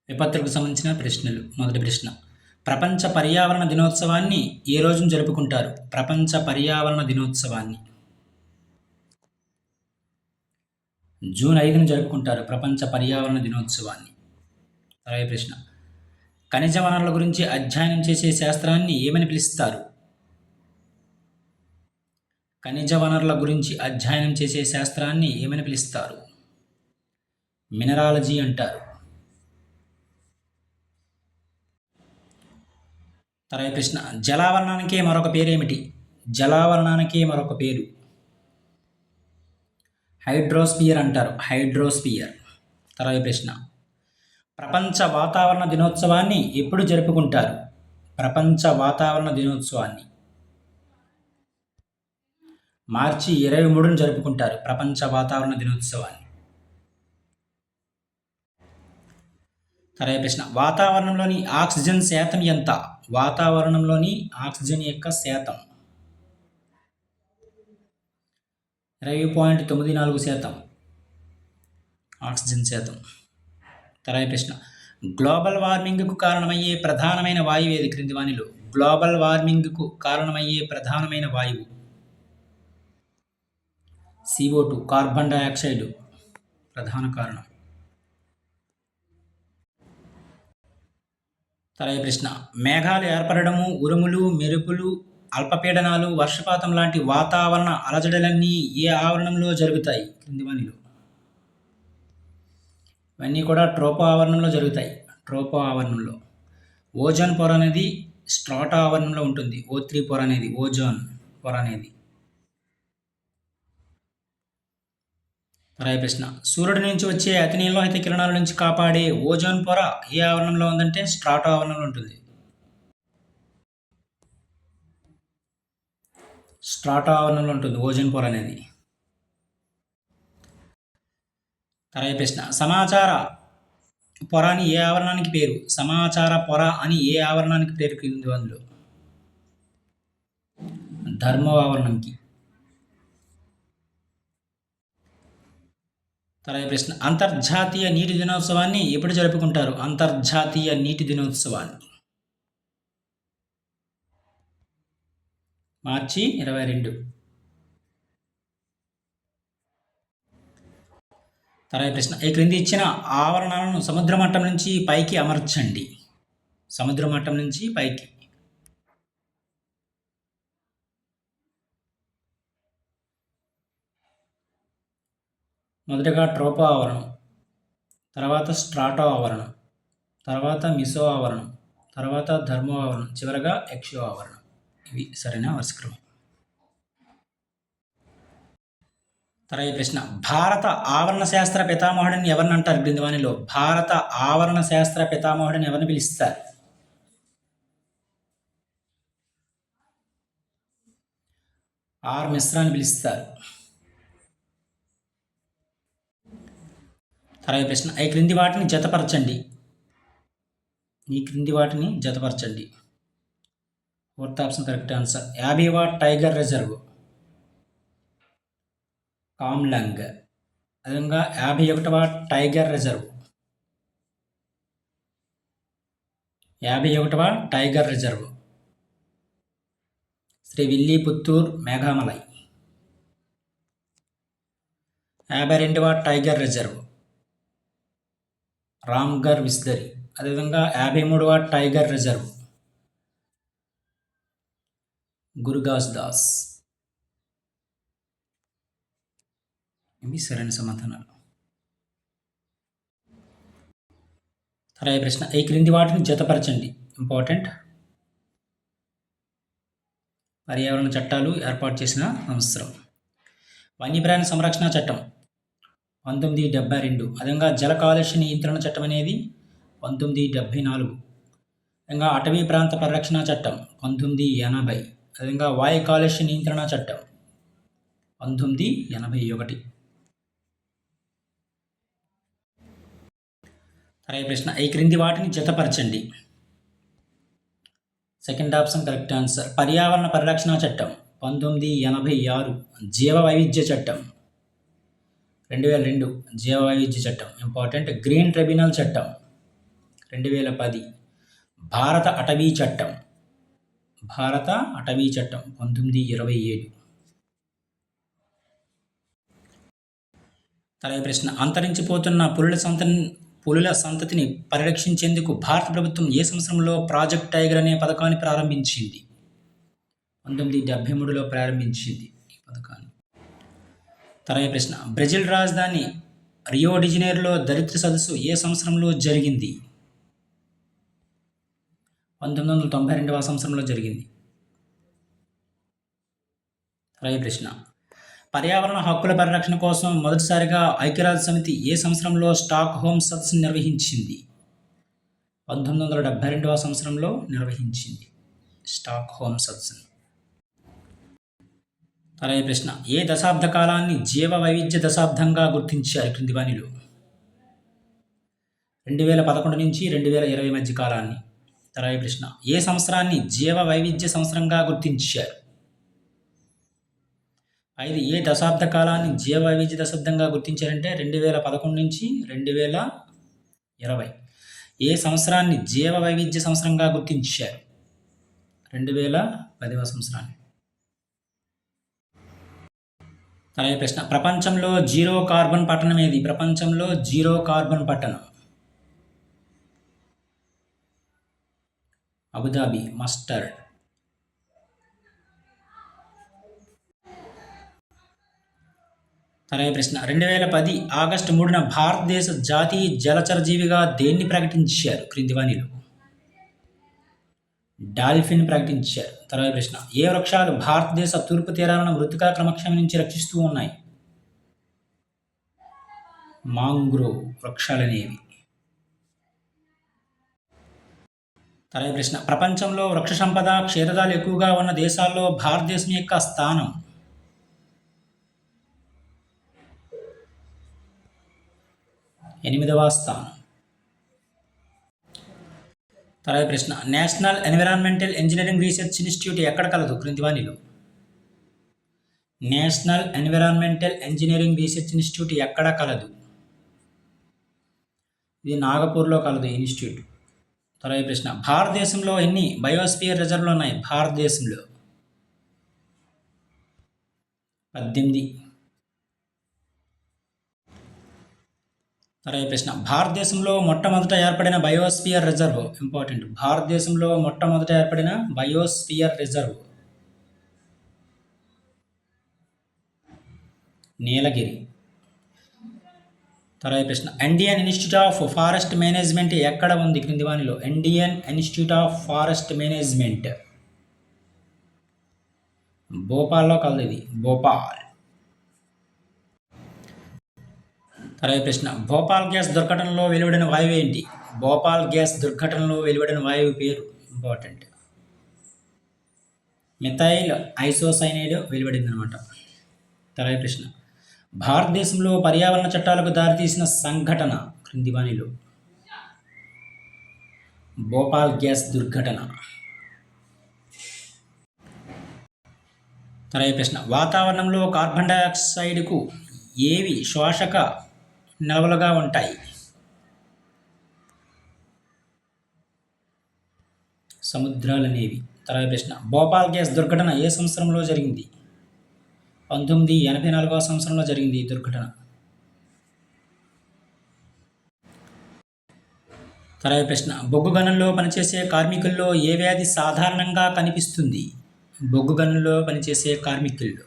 విపత్తులకు సంబంధించిన ప్రశ్నలు. మొదటి ప్రశ్న, ప్రపంచ పర్యావరణ దినోత్సవాన్ని ఏ రోజున జరుపుకుంటారు? ప్రపంచ పర్యావరణ దినోత్సవాన్ని జూన్ 5న జరుపుకుంటారు ప్రపంచ పర్యావరణ దినోత్సవాన్ని. అలాగే ప్రశ్న, ఖనిజ వనరుల గురించి అధ్యయనం చేసే శాస్త్రాన్ని ఏమని పిలుస్తారు? ఖనిజ వనరుల గురించి అధ్యయనం చేసే శాస్త్రాన్ని ఏమని పిలుస్తారు? మినరాలజీ అంటారు. తర్వాత ప్రశ్న, జలావరణానికి మరొక పేరేమిటి? జలావరణానికి మరొక పేరు హైడ్రోస్పియర్ అంటారు. హైడ్రోస్పియర్. తర్వాత ప్రశ్న, ప్రపంచ వాతావరణ దినోత్సవాన్ని ఎప్పుడు జరుపుకుంటారు? ప్రపంచ వాతావరణ దినోత్సవాన్ని మార్చి 23న జరుపుకుంటారు ప్రపంచ వాతావరణ దినోత్సవాన్ని. తర్వాత ప్రశ్న, వాతావరణంలోని ఆక్సిజన్ శాతం ఎంత? వాతావరణంలోని ఆక్సిజన్ యొక్క శాతం 20.94% ఆక్సిజన్ శాతం. తర్వాత ప్రశ్న, గ్లోబల్ వార్మింగ్కు కారణమయ్యే ప్రధానమైన వాయువు ఏది? క్రింది వానిలో గ్లోబల్ వార్మింగ్కు కారణమయ్యే ప్రధానమైన వాయువు CO2, కార్బన్ డయాక్సైడ్ ప్రధాన కారణం. తర్వాత ప్రశ్న, మేఘాలు ఏర్పడము, ఉరుములు, మెరుపులు, అల్పపీడనాలు, వర్షపాతం లాంటి వాతావరణ అలజడులన్నీ ఏ ఆవరణంలో జరుగుతాయి? క్రింది వానిలో ఇవన్నీ కూడా ట్రోపో ఆవరణంలో జరుగుతాయి. ట్రోపో ఆవరణంలో. ఓజోన్ పొర అనేది స్ట్రాటో ఆవరణంలో ఉంటుంది. O3 పొర అనేది, ఓజోన్ పొర అనేది. తర్వాత ప్రశ్న, సూర్యుడి నుంచి వచ్చే అతి నీలలోహిత కిరణాల నుంచి కాపాడే ఓజోన్ పొర ఏ ఆవరణంలో ఉందంటే స్ట్రాటో ఆవరణంలో ఉంటుంది. స్ట్రాటో ఆవరణంలో ఉంటుంది ఓజోన్ పొర అనేది. తర్వాత ప్రశ్న, సమాచార పొర అని ఏ ఆవరణానికి పేరు? సమాచార పొర అని ఏ ఆవరణానికి పేరు? క్రింది అందులో ధర్మ ఆవరణంకి. తర్వాత ప్రశ్న, అంతర్జాతీయ నీటి దినోత్సవాన్ని ఎప్పుడు జరుపుకుంటారు? అంతర్జాతీయ నీటి దినోత్సవాన్ని మార్చి 22. తర్వాత ప్రశ్న, ఈ క్రింది ఇచ్చిన ఆవరణాలను సముద్ర మట్టం నుంచి పైకి అమర్చండి. సముద్ర మట్టం నుంచి పైకి. మొదటగా ట్రోపో ఆవరణం, తర్వాత స్ట్రాటో ఆవరణం, తర్వాత మిసో ఆవరణం, తర్వాత ధర్మో ఆవరణం, చివరగా ఎక్సో ఆవరణం. ఇవి సరైన వరుసక్రమం. తర్వాత ప్రశ్న, భారత ఆవరణ శాస్త్ర పితామహుడిని ఎవరిని అంటారు? క్రింది వానిలో భారత ఆవరణ శాస్త్ర పితామహుడిని ఎవరిని పిలుస్తారు? ఆర్ మిశ్రా అని పిలుస్తారు. తర్వాత ప్రశ్న, ఈ క్రింది వాటిని జతపరచండి. ఈ క్రింది వాటిని జతపరచండి. Fourth option correct answer. 50వ టైగర్ రిజర్వ్ కామ్లంగ్. అదేవిధంగా 51వ టైగర్ రిజర్వ్ 51వ టైగర్ రిజర్వ్ శ్రీ విల్లీపుత్తూర్ మేఘామలై. 52వ టైగర్ రిజర్వ్ రామ్గర్ విస్దరి. అదేవిధంగా 53వ టైగర్ రిజర్వ్ గురుదాస్ దాస్. ఇవి సరైన సమాధానాలు. తర్వాత ప్రశ్న, ఈ క్రింది వాటిని జతపరచండి. ఇంపార్టెంట్. పర్యావరణ చట్టాలు ఏర్పాటు చేసిన సంవత్సరం వన్యప్రాణి సంరక్షణ చట్టం 1972. అదేవిధంగా జల కాలుష్య నియంత్రణ చట్టం అనేది 1974. అదేవిధంగా అటవీ ప్రాంత పరిరక్షణ చట్టం 1980. అదేవిధంగా వాయు కాలుష్య నియంత్రణ చట్టం 1981. తర్వాత ప్రశ్న, ఈ క్రింది వాటిని జతపరచండి. Second option correct answer. పర్యావరణ పరిరక్షణ చట్టం 1986. జీవ వైవిధ్య చట్టం 2002. జీవ వైవిధ్య చట్టం ఇంపార్టెంట్. గ్రీన్ ట్రిబ్యునల్ చట్టం 2010 భారత అటవీ చట్టం. భారత అటవీ చట్టం 1927. తర్వాత ప్రశ్న, అంతరించిపోతున్న పులుల సంతతిని పరిరక్షించేందుకు భారత ప్రభుత్వం ఏ సంవత్సరంలో ప్రాజెక్ట్ టైగర్ అనే పథకాన్ని ప్రారంభించింది? 1973లో ప్రారంభించింది ఈ పథకాన్ని. తర్వాత ప్రశ్న, బ్రెజిల్ రాజధాని రియో డిజనైరోలో దరిద్ర సదస్సు ఏ సంవత్సరంలో జరిగింది? 1992వ సంవత్సరంలో జరిగింది. తర్వాత ప్రశ్న, పర్యావరణ హక్కుల పరిరక్షణ కోసం మొదటిసారిగా ఐక్యరాజ్య సమితి ఏ సంవత్సరంలో స్టాక్ హోమ్ సదస్సును నిర్వహించింది? 1972వ సంవత్సరంలో నిర్వహించింది స్టాక్ హోమ్ సదస్సును. తర్వాత ప్రశ్న, ఏ దశాబ్ద కాలాన్ని జీవ వైవిధ్య దశాబ్దంగా గుర్తించారు క్రింది వానిలో? 2011 నుంచి 2020 మధ్య కాలాన్ని. తర్వాత ప్రశ్న, ఏ సంవత్సరాన్ని జీవ వైవిధ్య సంవత్సరంగా గుర్తించారు? అయితే ఏ దశాబ్ద కాలాన్ని జీవ వైవిధ్య దశాబ్దంగా గుర్తించారంటే 2011 నుంచి 2020. ఏ సంవత్సరాన్ని జీవ వైవిధ్య సంవత్సరంగా గుర్తించారు? 2010వ సంవత్సరాన్ని. తర్వాత ప్రశ్న, ప్రపంచంలో జీరో కార్బన్ పట్టణం ఏది? ప్రపంచంలో జీరో కార్బన్ పట్టణం అబుదాబి, మస్టర్డ్. తర్వాత ప్రశ్న, 2010 ఆగస్టు 3న భారతదేశ జాతీయ జలచర జీవిగా దేన్ని ప్రకటించారు క్రింది వానిలో? డాల్ఫిన్ ప్రకటించారు. తర్వాత ప్రశ్న, ఏ వృక్షాలు భారతదేశ తూర్పు తీరాలను మృతికా క్రమక్షయం నుంచి రక్షిస్తూ ఉన్నాయి? మాంగ్రోవ్ వృక్షాలనేవి. తర్వాత ప్రశ్న, ప్రపంచంలో వృక్ష సంపద క్షేత్రాలు ఎక్కువగా ఉన్న దేశాల్లో భారతదేశం యొక్క స్థానం? 8వ స్థానం. తర్వాత ప్రశ్న, national environmental engineering research institute ఎక్కడ కలదు క్రింది వానిలో? National environmental engineering research institute ఎక్కడ కలదు? ఇది నాగపూర్లో కలదు ఇన్స్టిట్యూట్. తర్వాత ప్రశ్న, భారతదేశంలో ఎన్ని బయోస్పియర్ రిజర్వ్లు ఉన్నాయి? భారతదేశంలో 18. తర్వాత ప్రశ్న, భారతదేశంలో మొట్టమొదట ఏర్పడిన బయోస్పియర్ రిజర్వ్. ఇంపార్టెంట్. భారతదేశంలో మొట్టమొదట ఏర్పడిన బయోస్పియర్ రిజర్వ్ నీలగిరి. తర్వాత ప్రశ్న, Indian Institute of Forest Management ఎక్కడ ఉంది క్రింది వానిలో? Indian Institute of Forest Management భోపాల్లో కలదు. ఇది భోపాల్. తర్వాత ప్రశ్న, భోపాల్ గ్యాస్ దుర్ఘటనలో వెలువడిన వాయువు ఏంటి? భోపాల్ గ్యాస్ దుర్ఘటనలో వెలువడిన వాయువు పేరు. ఇంపార్టెంట్. మిథైల్ ఐసోసైనైడ్ వెలువడింది అనమాట. తర్వాత ప్రశ్న, భారతదేశంలో పర్యావరణ చట్టాలకు దారితీసిన సంఘటన క్రింది వానిలో? భోపాల్ గ్యాస్ దుర్ఘటన. తర్వాత ప్రశ్న, వాతావరణంలో కార్బన్ డైఆక్సైడ్కు ఏవి శోషక నిల్వలుగా ఉంటాయి? సముద్రాలనేవి. తర్వాత ప్రశ్న, భోపాల్ గ్యాస్ దుర్ఘటన ఏ సంవత్సరంలో జరిగింది? 1984వ సంవత్సరంలో జరిగింది ఈ దుర్ఘటన. తర్వాత ప్రశ్న, బొగ్గు గనుల్లో పనిచేసే కార్మికుల్లో ఏ వ్యాధి సాధారణంగా కనిపిస్తుంది? బొగ్గు గనుల్లో పనిచేసే కార్మికుల్లో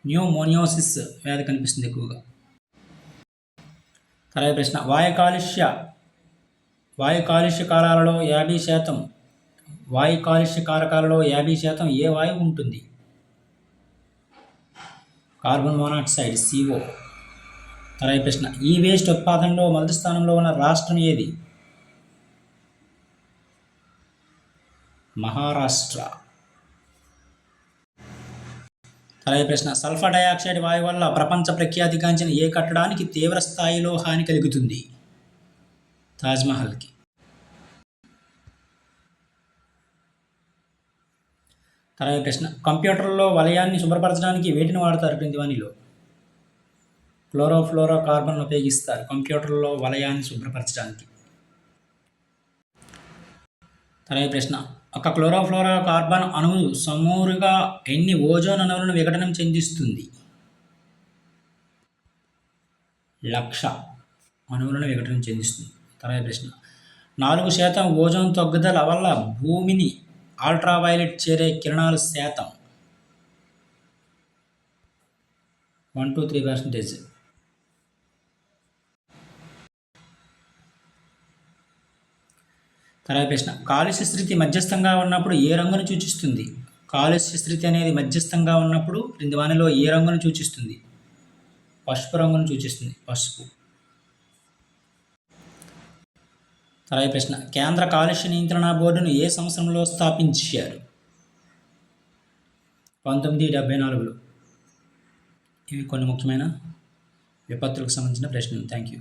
న్యూమోనియోసిస్ వ్యాధి కనిపిస్తుంది ఎక్కువగా. తర్వాత ప్రశ్న, వాయు కాలుష్య కారకాలలో 50% ఏ వాయువు ఉంటుంది? Carbon monoxide CO. తర్వాత ప్రశ్న, ఈ వేస్ట్ ఉత్పాదనలో మొదటి స్థానంలో ఉన్న రాష్ట్రం ఏది? మహారాష్ట్ర. తర్వాత ప్రశ్న, సల్ఫర్ డయాక్సైడ్ వాయువు వల్ల ప్రపంచ ప్రఖ్యాతిగాంచిన ఏ కట్టడానికి తీవ్ర స్థాయిలో హాని కలుగుతుంది? తాజ్మహల్కి. తర్వాత ప్రశ్న కంప్యూటర్లో వలయాన్ని శుభ్రపరచడానికి వేటిని వాడతారు క్రింది వానిలో? క్లోరోఫ్లోరో కార్బన్ ఉపయోగిస్తారు కంప్యూటర్లో వలయాన్ని శుభ్రపరచడానికి. తర్వాత ప్రశ్న ఒక క్లోరోఫ్లోరో కార్బన్ అణువు సమూరుగా ఎన్ని ఓజోన్ అణువులను విఘటనం చెందిస్తుంది? 1,00,000 అణువులను విఘటనం చెందిస్తుంది. తర్వాత ప్రశ్న 4% ఓజోన్ తగ్గుదల వల్ల భూమిని అల్ట్రావైలెట్ చేరే కిరణాలు శాతం 1-3%. తర్వాత ప్రశ్న కాలుష్య స్థితి మధ్యస్థంగా ఉన్నప్పుడు ఏ రంగును సూచిస్తుంది? కాలుష్య స్థితి అనేది మధ్యస్థంగా ఉన్నప్పుడు క్రింది వానిలో ఏ రంగును సూచిస్తుంది? పసుపు రంగును సూచిస్తుంది. పసుపు. తర్వాత ప్రశ్న కేంద్ర కాలుష్య నియంత్రణ బోర్డును ఏ సంవత్సరంలో స్థాపించారు? 1974లో. ఇవి కొన్ని ముఖ్యమైన విపత్తులకు సంబంధించిన ప్రశ్నలు. Thank you.